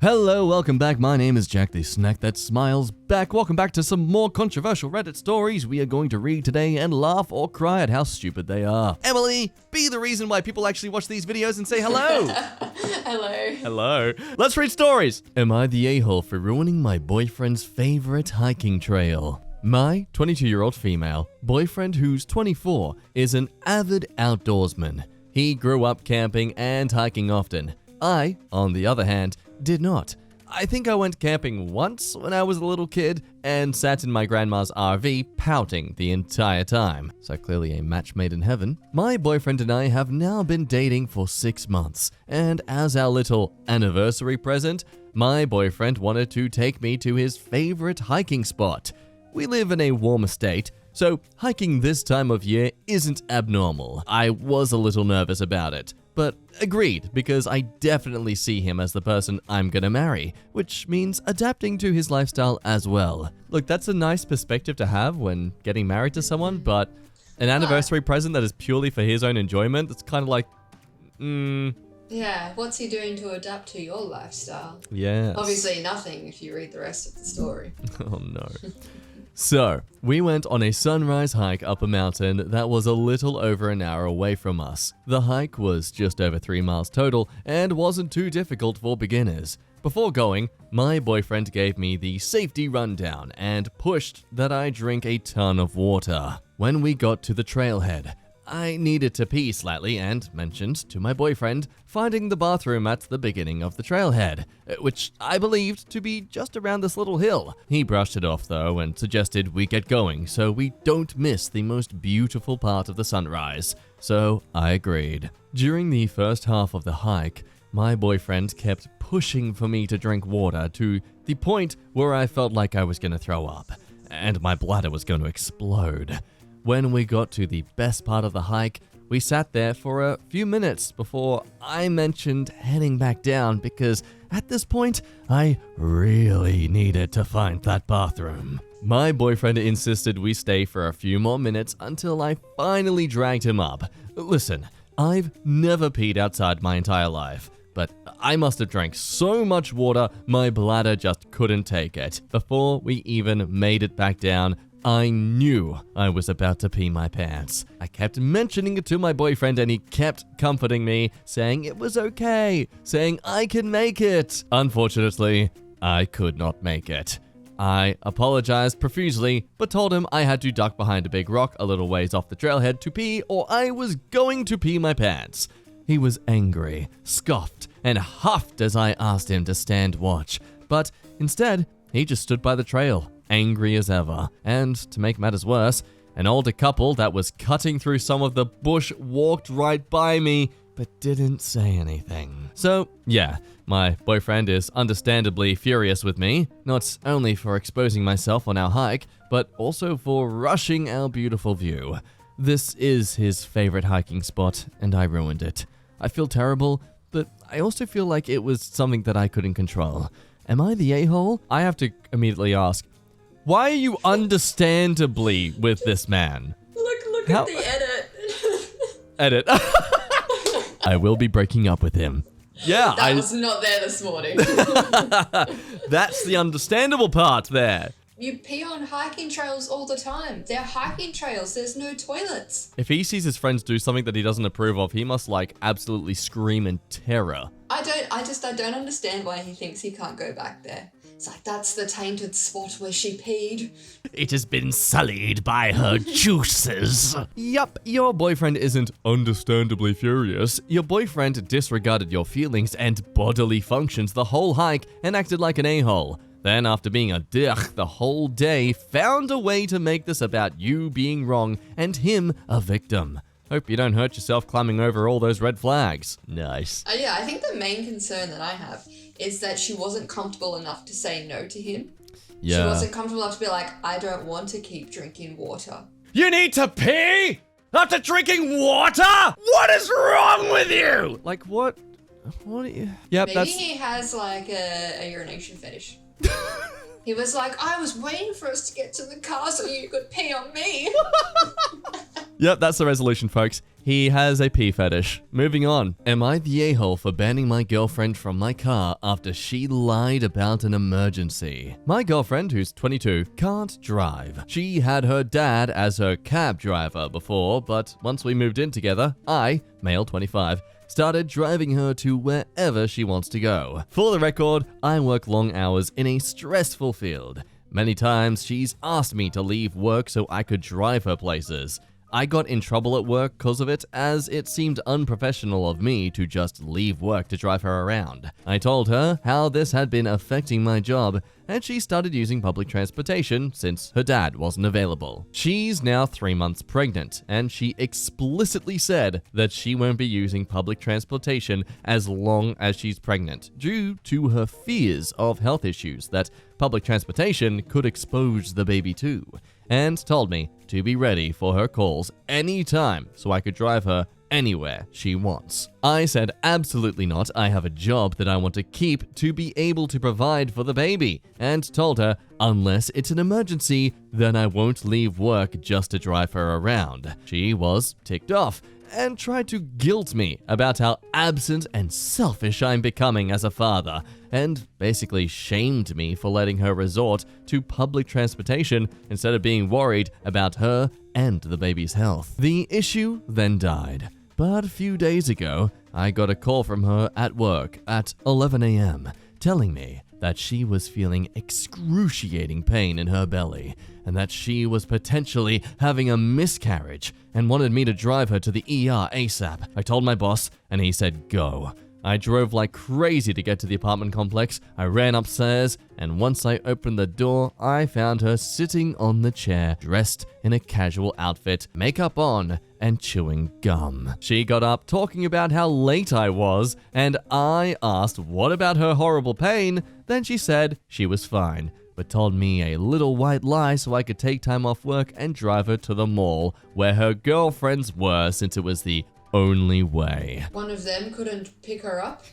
Hello, welcome back. My name is Jack, the snack that smiles back. Welcome back to some more controversial Reddit stories we are going to read today and laugh or cry at how stupid they are. Emily, be the reason why people actually watch these videos and say hello. Hello. Hello. Let's read stories. Am I the a-hole for ruining my boyfriend's favorite hiking trail? My 22-year-old female boyfriend, who's 24, is an avid outdoorsman. He grew up camping and hiking often. I, on the other hand, did not. I think I went camping once when I was a little kid and sat in my grandma's RV pouting the entire time. So clearly a match made in heaven. My boyfriend and I have now been dating for 6 months, and as our little anniversary present, my boyfriend wanted to take me to his favorite hiking spot. We live in a warmer state, so hiking this time of year isn't abnormal. I was a little nervous about it, but agreed, because I definitely see him as the person I'm gonna marry, which means adapting to his lifestyle as well. Look, that's a nice perspective to have when getting married to someone, but an anniversary present that is purely for his own enjoyment, it's kind of like, Yeah, what's he doing to adapt to your lifestyle? Yes. Obviously nothing if you read the rest of the story. Oh no. So, we went on a sunrise hike up a mountain that was a little over an hour away from us. The hike was just over 3 miles total and wasn't too difficult for beginners. Before going, my boyfriend gave me the safety rundown and pushed that I drink a ton of water. When we got to the trailhead, I needed to pee slightly and mentioned to my boyfriend finding the bathroom at the beginning of the trailhead, which I believed to be just around this little hill. He brushed it off though and suggested we get going so we don't miss the most beautiful part of the sunrise. So I agreed. During the first half of the hike, my boyfriend kept pushing for me to drink water to the point where I felt like I was going to throw up and my bladder was going to explode. When we got to the best part of the hike, we sat there for a few minutes before I mentioned heading back down because at this point, I really needed to find that bathroom. My boyfriend insisted we stay for a few more minutes until I finally dragged him up. Listen, I've never peed outside my entire life, but I must have drank so much water my bladder just couldn't take it. Before we even made it back down, I knew I was about to pee my pants. I kept mentioning it to my boyfriend and he kept comforting me, saying it was okay, saying I can make it. Unfortunately, I could not make it. I apologized profusely, but told him I had to duck behind a big rock a little ways off the trailhead to pee or I was going to pee my pants. He was angry, scoffed, and huffed as I asked him to stand watch, but instead, he just stood by the trail, angry as ever. And to make matters worse, an older couple that was cutting through some of the bush walked right by me, but didn't say anything. So, yeah, my boyfriend is understandably furious with me, not only for exposing myself on our hike, but also for rushing our beautiful view. This is his favorite hiking spot, and I ruined it. I feel terrible, but I also feel like it was something that I couldn't control. Am I the a-hole? I have to immediately ask, why are you understandably with this man? Look at the edit. Edit. I will be breaking up with him. Yeah, That was not there this morning. That's the understandable part there. You pee on hiking trails all the time. They're hiking trails. There's no toilets. If he sees his friends do something that he doesn't approve of, he must absolutely scream in terror. I don't understand why he thinks he can't go back there. It's like, that's the tainted spot where she peed. It has been sullied by her juices. Yup, your boyfriend isn't understandably furious. Your boyfriend disregarded your feelings and bodily functions the whole hike and acted like an a-hole. Then, after being a dick the whole day, found a way to make this about you being wrong and him a victim. Hope you don't hurt yourself climbing over all those red flags. Nice. Yeah, I think the main concern that I have is that she wasn't comfortable enough to say no to him. Yeah. She wasn't comfortable enough to be like, I don't want to keep drinking water. You need to pee? After drinking water? What is wrong with you? Like, what? What are you? Yep, Maybe he has like a urination fetish. He was like, I was waiting for us to get to the car so you could pee on me. Yep, that's the resolution, folks. He has a pee fetish. Moving on. Am I the a-hole for banning my girlfriend from my car after she lied about an emergency? My girlfriend, who's 22, can't drive. She had her dad as her cab driver before, but once we moved in together, I, male 25, started driving her to wherever she wants to go. For the record, I work long hours in a stressful field. Many times she's asked me to leave work so I could drive her places. I got in trouble at work because of it, as it seemed unprofessional of me to just leave work to drive her around. I told her how this had been affecting my job, and she started using public transportation since her dad wasn't available. She's now 3 months pregnant, and she explicitly said that she won't be using public transportation as long as she's pregnant, due to her fears of health issues that public transportation could expose the baby to, and told me to be ready for her calls anytime so I could drive her anywhere she wants. I said absolutely not, I have a job that I want to keep to be able to provide for the baby, and told her unless it's an emergency, then I won't leave work just to drive her around. She was ticked off and tried to guilt me about how absent and selfish I'm becoming as a father, and basically shamed me for letting her resort to public transportation instead of being worried about her and the baby's health. The issue then died, but a few days ago, I got a call from her at work at 11 a.m. telling me that she was feeling excruciating pain in her belly and that she was potentially having a miscarriage and wanted me to drive her to the ER ASAP. I told my boss and he said go. I drove like crazy to get to the apartment complex. I ran upstairs, and once I opened the door, I found her sitting on the chair, dressed in a casual outfit, makeup on, and chewing gum. She got up talking about how late I was, and I asked what about her horrible pain. Then she said she was fine, but told me a little white lie so I could take time off work and drive her to the mall where her girlfriends were, since it was the only way. One of them couldn't pick her up?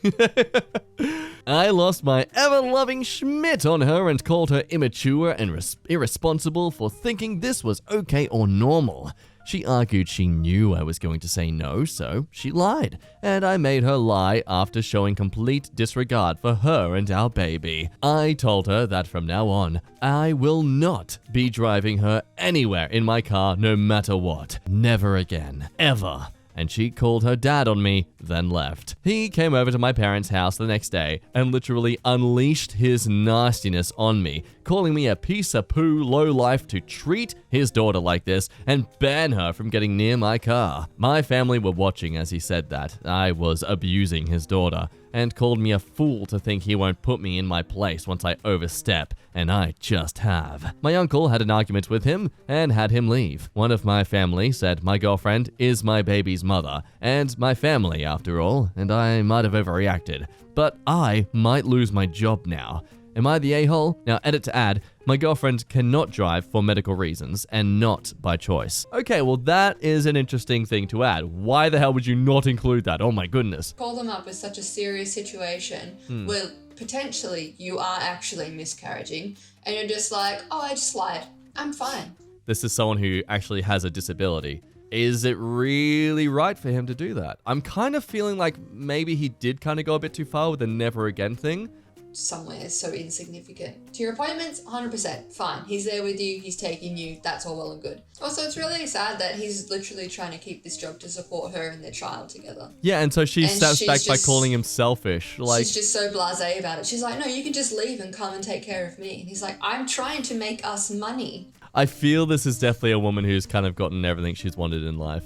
I lost my ever-loving schmidt on her and called her immature and irresponsible for thinking this was okay or normal. She argued she knew I was going to say no, so she lied, and I made her lie after showing complete disregard for her and our baby. I told her that from now on, I will not be driving her anywhere in my car no matter what. Never again. Ever. And she called her dad on me, then left. He came over to my parents' house the next day and literally unleashed his nastiness on me, calling me a piece of poo lowlife to treat his daughter like this and ban her from getting near my car. My family were watching as he said that I was abusing his daughter, and called me a fool to think he won't put me in my place once I overstep, and I just have. My uncle had an argument with him and had him leave. One of my family said my girlfriend is my baby's mother, and my family after all, and I might have overreacted. But I might lose my job now. Am I the a-hole? Now, edit to add, my girlfriend cannot drive for medical reasons and not by choice. Okay, well that is an interesting thing to add. Why the hell would you not include that? Oh my goodness. Call them up with such a serious situation where potentially you are actually miscarriaging and you're just like, oh, I just lied. I'm fine. This is someone who actually has a disability. Is it really right for him to do that? I'm kind of feeling like maybe he did kind of go a bit too far with the never again thing. Somewhere so insignificant. To your appointments, 100%, fine. He's there with you, he's taking you, that's all well and good. Also, it's really sad that he's literally trying to keep this job to support her and their child together. Yeah, and so she steps back by calling him selfish. Like, she's just so blasé about it. She's like, no, you can just leave and come and take care of me. And he's like, I'm trying to make us money. I feel this is definitely a woman who's kind of gotten everything she's wanted in life.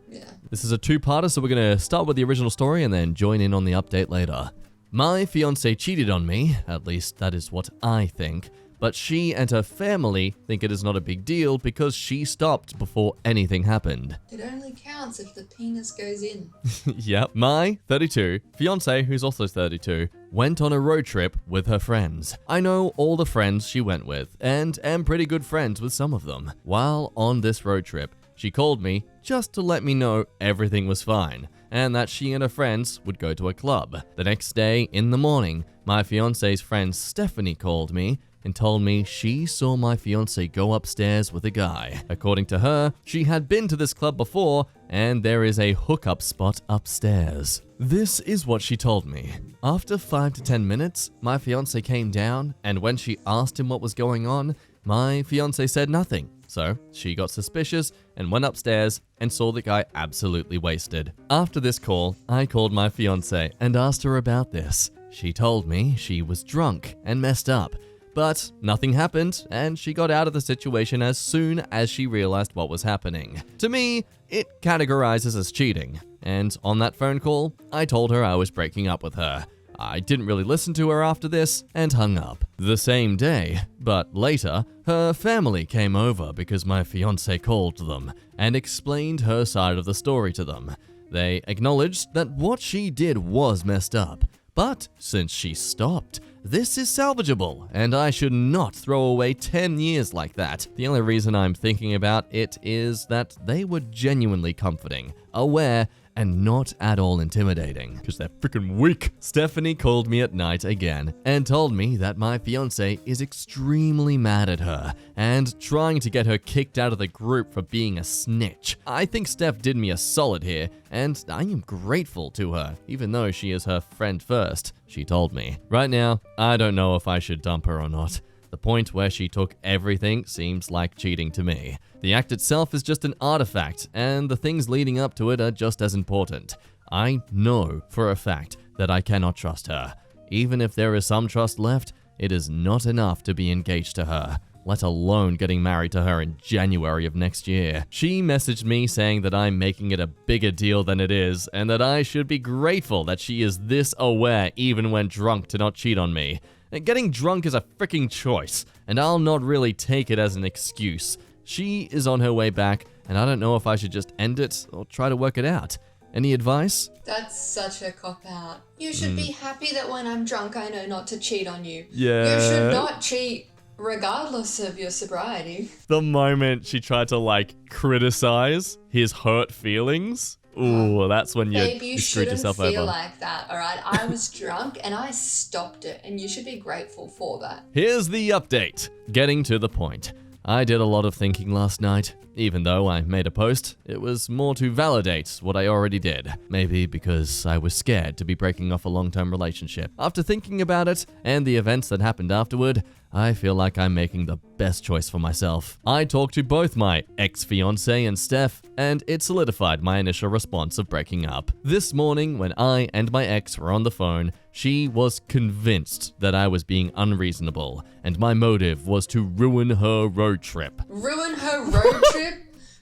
Yeah. This is a two-parter, so we're going to start with the original story and then join in on the update later. My fiancé cheated on me, at least that is what I think, but she and her family think it is not a big deal because she stopped before anything happened. It only counts if the penis goes in. Yep. My 32 fiancé, who's also 32, went on a road trip with her friends. I know all the friends she went with and am pretty good friends with some of them. While on this road trip, she called me just to let me know everything was fine, and that she and her friends would go to a club. The next day, in the morning, my fiancé's friend Stephanie called me and told me she saw my fiancé go upstairs with a guy. According to her, she had been to this club before and there is a hookup spot upstairs. This is what she told me. After 5 to 10 minutes, my fiance came down, and when she asked him what was going on, my fiance said nothing. So she got suspicious and went upstairs and saw the guy absolutely wasted. After this call, I called my fiance and asked her about this. She told me she was drunk and messed up, but nothing happened and she got out of the situation as soon as she realized what was happening. To me, it categorizes as cheating. And on that phone call, I told her I was breaking up with her. I didn't really listen to her after this and hung up. The same day, but later, her family came over because my fiance called them and explained her side of the story to them. They acknowledged that what she did was messed up, but since she stopped, this is salvageable, and I should not throw away 10 years like that. The only reason I'm thinking about it is that they were genuinely comforting, aware, and not at all intimidating, because they're freaking weak. Stephanie called me at night again and told me that my fiance is extremely mad at her and trying to get her kicked out of the group for being a snitch. I think Steph did me a solid here, and I am grateful to her, even though she is her friend first, she told me. Right now, I don't know if I should dump her or not. The point where she took everything seems like cheating to me. The act itself is just an artifact, and the things leading up to it are just as important. I know for a fact that I cannot trust her. Even if there is some trust left, it is not enough to be engaged to her, let alone getting married to her in January of next year. She messaged me saying that I'm making it a bigger deal than it is, and that I should be grateful that she is this aware even when drunk to not cheat on me. Getting drunk is a freaking choice, and I'll not really take it as an excuse. She is on her way back, and I don't know if I should just end it or try to work it out. Any advice? That's such a cop-out. You should be happy that when I'm drunk, I know not to cheat on you. Yeah. You should not cheat regardless of your sobriety. The moment she tried to, criticize his hurt feelings, ooh, that's when Babe, you screwed yourself over. You shouldn't feel like that, alright? I was drunk and I stopped it, and you should be grateful for that. Here's the update. Getting to the point. I did a lot of thinking last night. Even though I made a post, it was more to validate what I already did. Maybe because I was scared to be breaking off a long-term relationship. After thinking about it and the events that happened afterward, I feel like I'm making the best choice for myself. I talked to both my ex-fiancé and Steph, and it solidified my initial response of breaking up. This morning, when I and my ex were on the phone, she was convinced that I was being unreasonable, and my motive was to ruin her road trip. Ruin her road trip?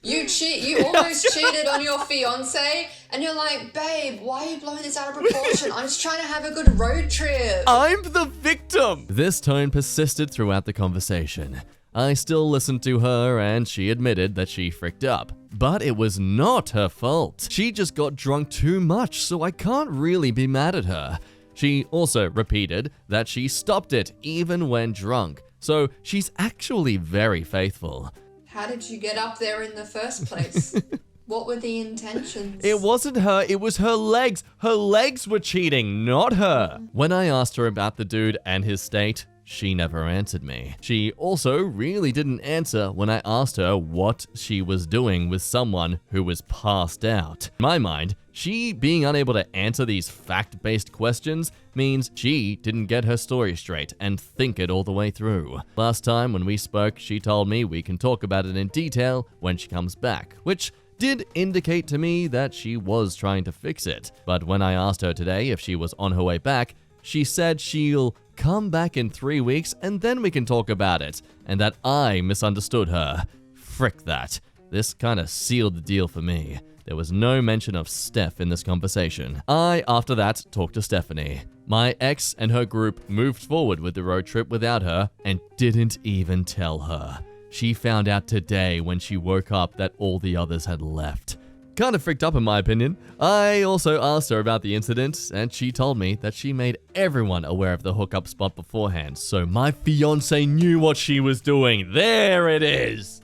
You almost cheated on your fiance, and you're like, babe, why are you blowing this out of proportion? I'm just trying to have a good road trip. I'm the victim! This tone persisted throughout the conversation. I still listened to her, and she admitted that she fricked up. But it was not her fault. She just got drunk too much, so I can't really be mad at her. She also repeated that she stopped it even when drunk, so she's actually very faithful. How did you get up there in the first place? What were the intentions? It wasn't her, it was her legs. Her legs were cheating, not her. When I asked her about the dude and his state, she never answered me. She also really didn't answer when I asked her what she was doing with someone who was passed out. In my mind, she being unable to answer these fact-based questions means she didn't get her story straight and think it all the way through. Last time when we spoke, she told me we can talk about it in detail when she comes back, which did indicate to me that she was trying to fix it. But when I asked her today if she was on her way back, she said she'll come back in 3 weeks and then we can talk about it, and that I misunderstood her. Frick that. This kinda sealed the deal for me. There was no mention of Steph in this conversation. I, after that, talked to Stephanie. My ex and her group moved forward with the road trip without her and didn't even tell her. She found out today when she woke up that all the others had left. Kind of freaked up in my opinion. I also asked her about the incident, and she told me that she made everyone aware of the hookup spot beforehand, so my fiance knew what she was doing. There it is!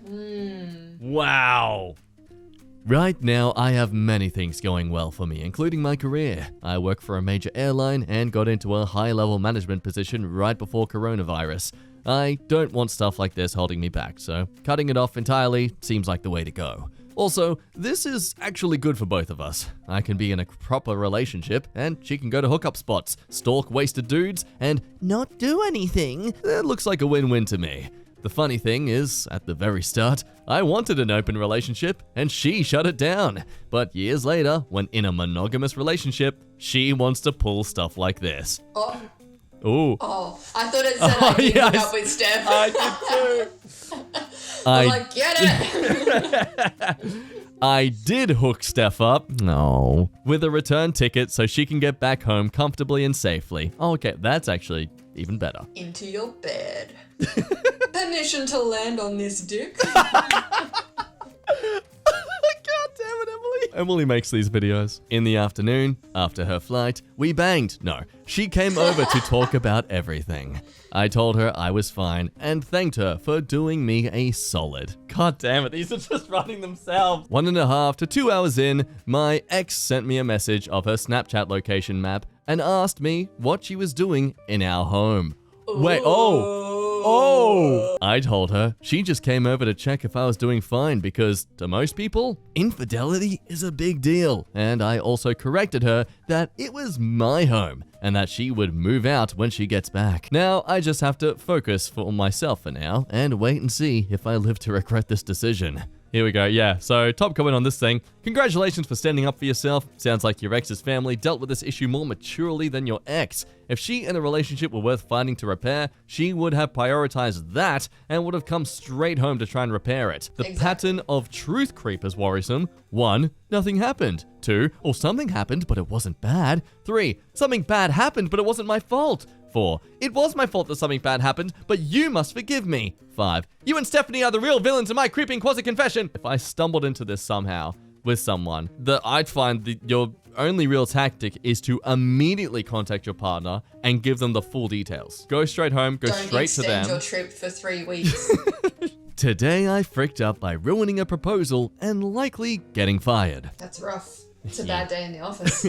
Wow. Right now, I have many things going well for me, including my career. I work for a major airline and got into a high-level management position right before coronavirus. I don't want stuff like this holding me back, so cutting it off entirely seems like the way to go. Also, this is actually good for both of us. I can be in a proper relationship, and she can go to hookup spots, stalk wasted dudes, and not do anything. That looks like a win-win to me. The funny thing is, at the very start, I wanted an open relationship, and she shut it down. But years later, when in a monogamous relationship, she wants to pull stuff like this. Oh. Ooh. Oh, I thought it said I did hook up with Steph. I did too. I'm like, get it! I did hook Steph up, with a return ticket so she can get back home comfortably and safely. Okay, that's actually even better. Into your bed. Permission to land on this dick. God damn it, Emily. Emily makes these videos. In the afternoon, after her flight, we banged. No, she came over to talk about everything. I told her I was fine and thanked her for doing me a solid. God damn it, these are just running themselves. 1.5 to 2 hours in, my ex sent me a message of her Snapchat location map and asked me what she was doing in our home. Wait, I told her she just came over to check if I was doing fine because, to most people, infidelity is a big deal. And I also corrected her that it was my home and that she would move out when she gets back. Now, I just have to focus for myself for now and wait and see if I live to regret this decision. Here we go, yeah. So, top comment on this thing. Congratulations for standing up for yourself. Sounds like your ex's family dealt with this issue more maturely than your ex. If she and a relationship were worth fighting to repair, she would have prioritized that and would have come straight home to try and repair it. The pattern of truth creep is worrisome. 1, nothing happened. 2, something happened, but it wasn't bad. 3, something bad happened, but it wasn't my fault. 4, it was my fault that something bad happened, but you must forgive me. 5, you and Stephanie are the real villains in my creeping quasi-confession. If I stumbled into this somehow with someone, I'd find your only real tactic is to immediately contact your partner and give them the full details. Go straight home, go straight to them. Don't extend your trip for 3 weeks. Today I fricked up by ruining a proposal and likely getting fired. That's rough. It's a bad day in the office.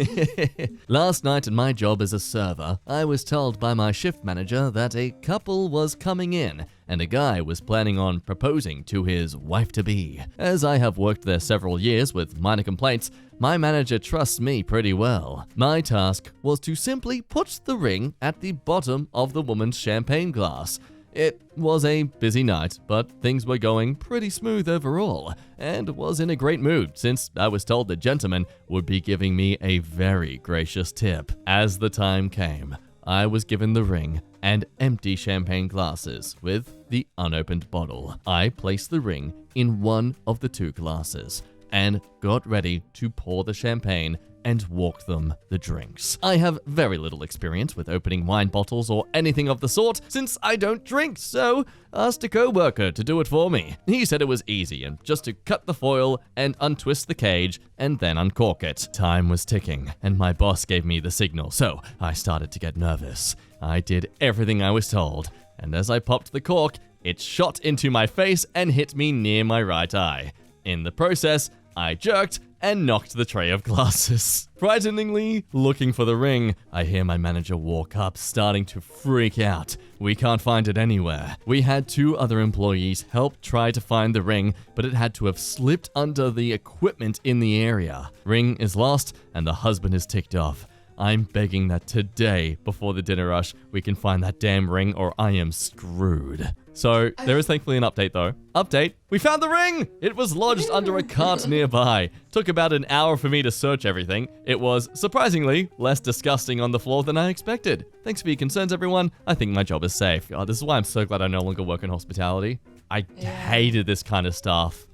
Last night at my job as a server, I was told by my shift manager that a couple was coming in and a guy was planning on proposing to his wife-to-be. As I have worked there several years with minor complaints, my manager trusts me pretty well. My task was to simply put the ring at the bottom of the woman's champagne glass. It was a busy night, but things were going pretty smooth overall, and was in a great mood since I was told the gentleman would be giving me a very gracious tip. As the time came, I was given the ring and empty champagne glasses with the unopened bottle. I placed the ring in one of the 2 glasses and got ready to pour the champagne and walk them the drinks. I have very little experience with opening wine bottles or anything of the sort since I don't drink, so asked a co-worker to do it for me. He said it was easy and just to cut the foil and untwist the cage and then uncork it. Time was ticking and my boss gave me the signal, so I started to get nervous. I did everything I was told, and as I popped the cork, it shot into my face and hit me near my right eye. In the process, I jerked and knocked the tray of glasses. Frighteningly looking for the ring, I hear my manager walk up, starting to freak out. We can't find it anywhere. We had 2 other employees help try to find the ring, but it had to have slipped under the equipment in the area. Ring is lost and the husband is ticked off. I'm begging that today, before the dinner rush, we can find that damn ring or I am screwed. So, there is thankfully an update though. Update, we found the ring! It was lodged under a cart nearby. Took about an hour for me to search everything. It was, surprisingly, less disgusting on the floor than I expected. Thanks for your concerns, everyone. I think my job is safe. God, this is why I'm so glad I no longer work in hospitality. I hated this kind of stuff.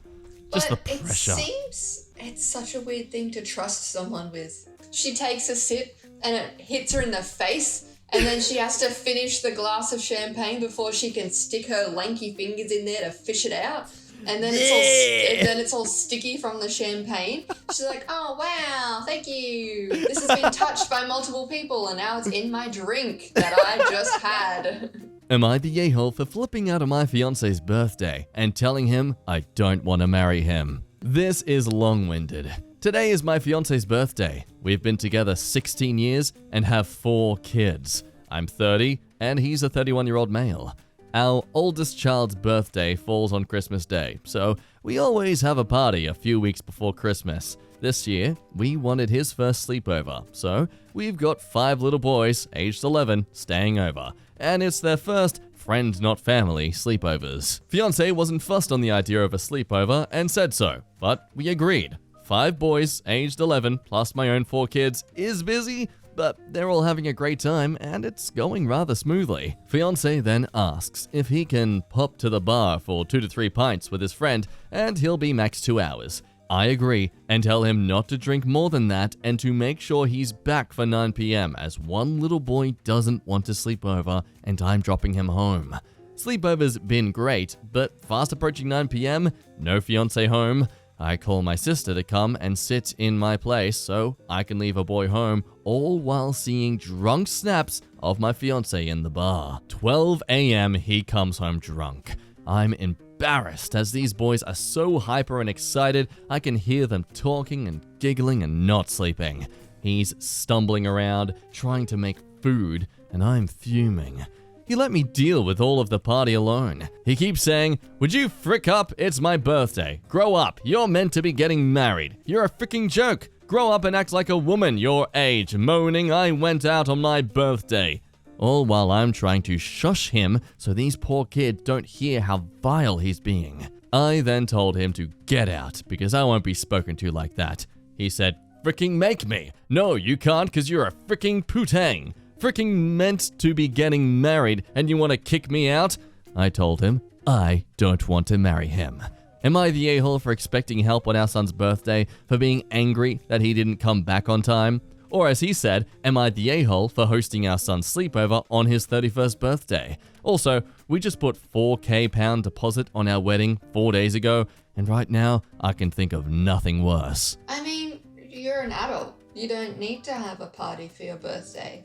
Just but the pressure. It seems it's such a weird thing to trust someone with. She takes a sip and it hits her in the face, and then she has to finish the glass of champagne before she can stick her lanky fingers in there to fish it out. And then it's all sticky from the champagne. She's like, "Oh wow, thank you. This has been touched by multiple people, and now it's in my drink that I just had." Am I the a-hole for flipping out on my fiance's birthday and telling him I don't want to marry him? This is long-winded. Today is my fiance's birthday. We've been together 16 years and have 4 kids. I'm 30 and he's a 31-year-old male. Our oldest child's birthday falls on Christmas Day, so we always have a party a few weeks before Christmas. This year, we wanted his first sleepover, so we've got 5 little boys, aged 11, staying over, and it's their first friend not family sleepovers. Fiancé wasn't fussed on the idea of a sleepover and said so, but we agreed. 5 boys, aged 11, plus my own 4 kids, is busy, but they're all having a great time and it's going rather smoothly. Fiancé then asks if he can pop to the bar for 2 to 3 pints with his friend and he'll be max 2 hours. I agree and tell him not to drink more than that and to make sure he's back for 9 p.m. as one little boy doesn't want to sleep over and I'm dropping him home. Sleepover's been great, but fast approaching 9 p.m., no fiancé home. I call my sister to come and sit in my place so I can leave a boy home, all while seeing drunk snaps of my fiancé in the bar. 12 a.m. he comes home drunk. I'm embarrassed as these boys are so hyper and excited I can hear them talking and giggling and not sleeping. He's stumbling around, trying to make food, and I'm fuming. He let me deal with all of the party alone. He keeps saying, "Would you frick up? It's my birthday. Grow up. You're meant to be getting married. You're a freaking joke. Grow up and act like a woman your age, moaning I went out on my birthday." All while I'm trying to shush him so these poor kids don't hear how vile he's being. I then told him to get out because I won't be spoken to like that. He said, "Fricking make me." "No, you can't because you're a fricking putang. Fricking meant to be getting married and you want to kick me out?" I told him I don't want to marry him. Am I the a-hole for expecting help on our son's birthday, for being angry that he didn't come back on time? Or as he said, am I the a-hole for hosting our son's sleepover on his 31st birthday? Also, we just put £4,000 deposit on our wedding 4 days ago, and right now, I can think of nothing worse. I mean, you're an adult. You don't need to have a party for your birthday.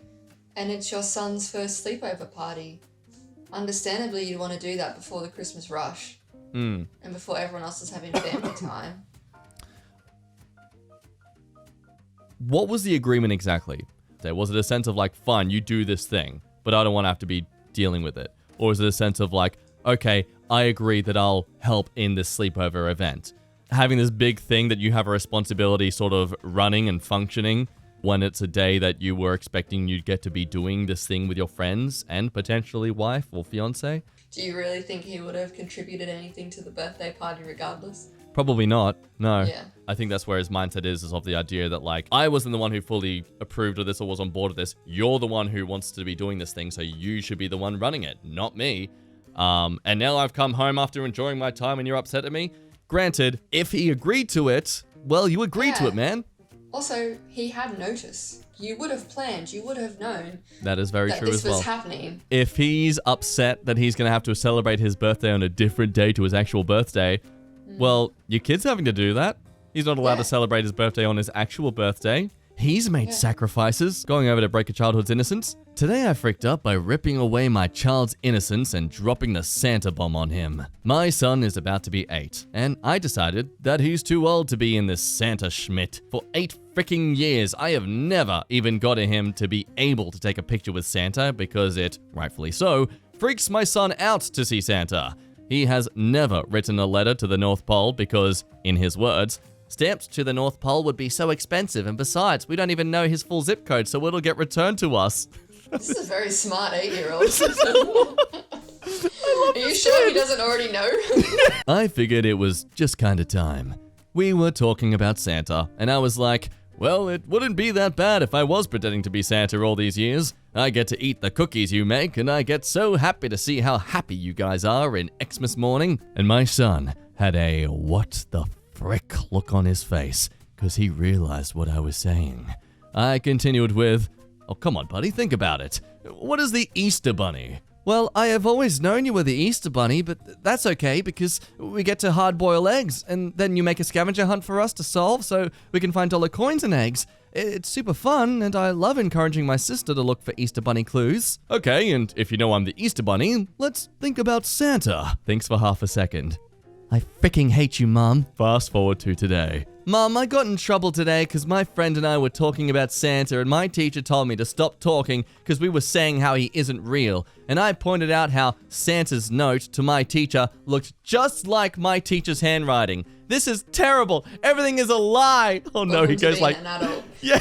And it's your son's first sleepover party. Understandably, you'd want to do that before the Christmas rush. And before everyone else is having family time. What was the agreement exactly? Was it a sense of like, fine, you do this thing, but I don't want to have to be dealing with it? Or is it a sense of like, okay, I agree that I'll help in this sleepover event? Having this big thing that you have a responsibility sort of running and functioning when it's a day that you were expecting you'd get to be doing this thing with your friends and potentially wife or fiance? Do you really think he would have contributed anything to the birthday party regardless? Probably not, no. Yeah. I think that's where his mindset is of the idea that, like, I wasn't the one who fully approved of this or was on board with this. You're the one who wants to be doing this thing, so you should be the one running it, not me. And now I've come home after enjoying my time and you're upset at me? Granted, if he agreed to it, well, you agreed to it, man. Also, he had notice. You would have planned, you would have known that is very true as well. This was happening. If he's upset that he's going to have to celebrate his birthday on a different day to his actual birthday, well, your kid's having to do that. He's not allowed to celebrate his birthday on his actual birthday. He's made sacrifices, going over to break a childhood's innocence. Today I freaked up by ripping away my child's innocence and dropping the Santa bomb on him. My son is about to be 8, and I decided that he's too old to be in this Santa schmidt. For 8 freaking years, I have never even gotten him to be able to take a picture with Santa because it, rightfully so, freaks my son out to see Santa. He has never written a letter to the North Pole because, in his words, stamps to the North Pole would be so expensive, and besides, we don't even know his full zip code, so it'll get returned to us. This is a very smart 8-year-old. Are you sure he doesn't already know? I figured it was just kind of time. We were talking about Santa, and I was like, well, it wouldn't be that bad if I was pretending to be Santa all these years. I get to eat the cookies you make, and I get so happy to see how happy you guys are in Xmas morning. And my son had a what the frick look on his face, because he realized what I was saying. I continued with, oh, come on, buddy, think about it. What is the Easter Bunny? Well, I have always known you were the Easter Bunny, but that's okay because we get to hard-boil eggs, and then you make a scavenger hunt for us to solve so we can find dollar coins and eggs. It's super fun, and I love encouraging my sister to look for Easter Bunny clues. Okay, and if you know I'm the Easter Bunny, let's think about Santa. Thinks for half a second. I freaking hate you, Mom. Fast forward to today. Mom, I got in trouble today because my friend and I were talking about Santa and my teacher told me to stop talking because we were saying how he isn't real. And I pointed out how Santa's note to my teacher looked just like my teacher's handwriting. This is terrible. Everything is a lie. Oh no, he goes like... Yeah.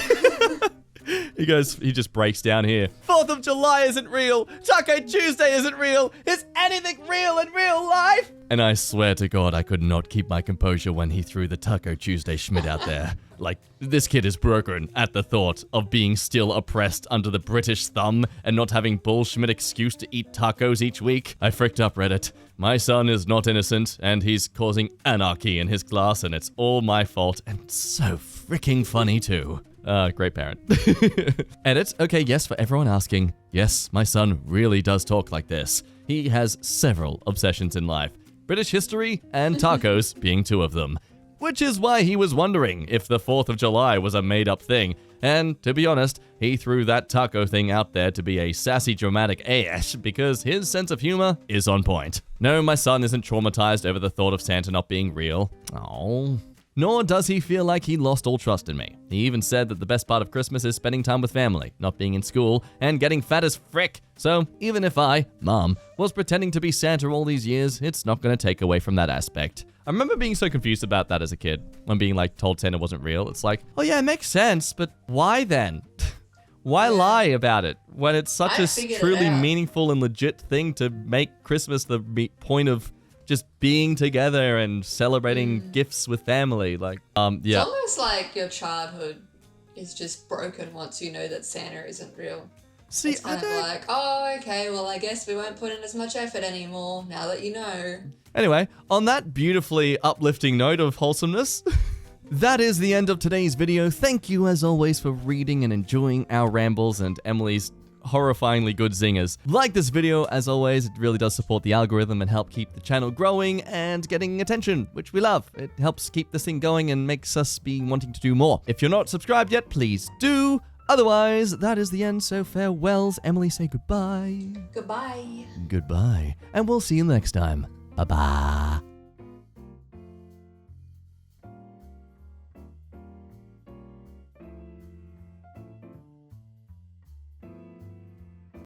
He just breaks down here. 4th of July isn't real. Taco Tuesday isn't real. Is anything real in real life? And I swear to God, I could not keep my composure when he threw the Taco Tuesday Schmidt out there. Like, this kid is broken at the thought of being still oppressed under the British thumb and not having bullshit excuse to eat tacos each week. I fricked up Reddit. My son is not innocent, and he's causing anarchy in his class, and it's all my fault, and so freaking funny too. Great parent. Edit. Okay, yes, for everyone asking, yes, my son really does talk like this. He has several obsessions in life. British history and tacos being 2 of them. Which is why he was wondering if the 4th of July was a made-up thing. And, to be honest, he threw that taco thing out there to be a sassy, dramatic ash because his sense of humor is on point. No, my son isn't traumatized over the thought of Santa not being real. Oh. Nor does he feel like he lost all trust in me. He even said that the best part of Christmas is spending time with family, not being in school, and getting fat as frick. So even if I, Mom, was pretending to be Santa all these years, it's not going to take away from that aspect. I remember being so confused about that as a kid, when being like told Santa wasn't real. It's like, oh yeah, it makes sense, but why then? Why lie about it when it's such a truly meaningful and legit thing to make Christmas the point of just being together and celebrating gifts with family? Like, yeah. It's almost like your childhood is just broken once you know that Santa isn't real. See, it's kind of like, oh, okay, well, I guess we won't put in as much effort anymore now that you know. Anyway, on that beautifully uplifting note of wholesomeness, that is the end of today's video. Thank you, as always, for reading and enjoying our rambles and Emily's horrifyingly good zingers. Like this video, as always, it really does support the algorithm and help keep the channel growing and getting attention, which we love. It helps keep this thing going and makes us be wanting to do more. If you're not subscribed yet, please do. Otherwise, that is the end, so farewells. Emily, say goodbye. Goodbye. Goodbye. And we'll see you next time. Bye-bye.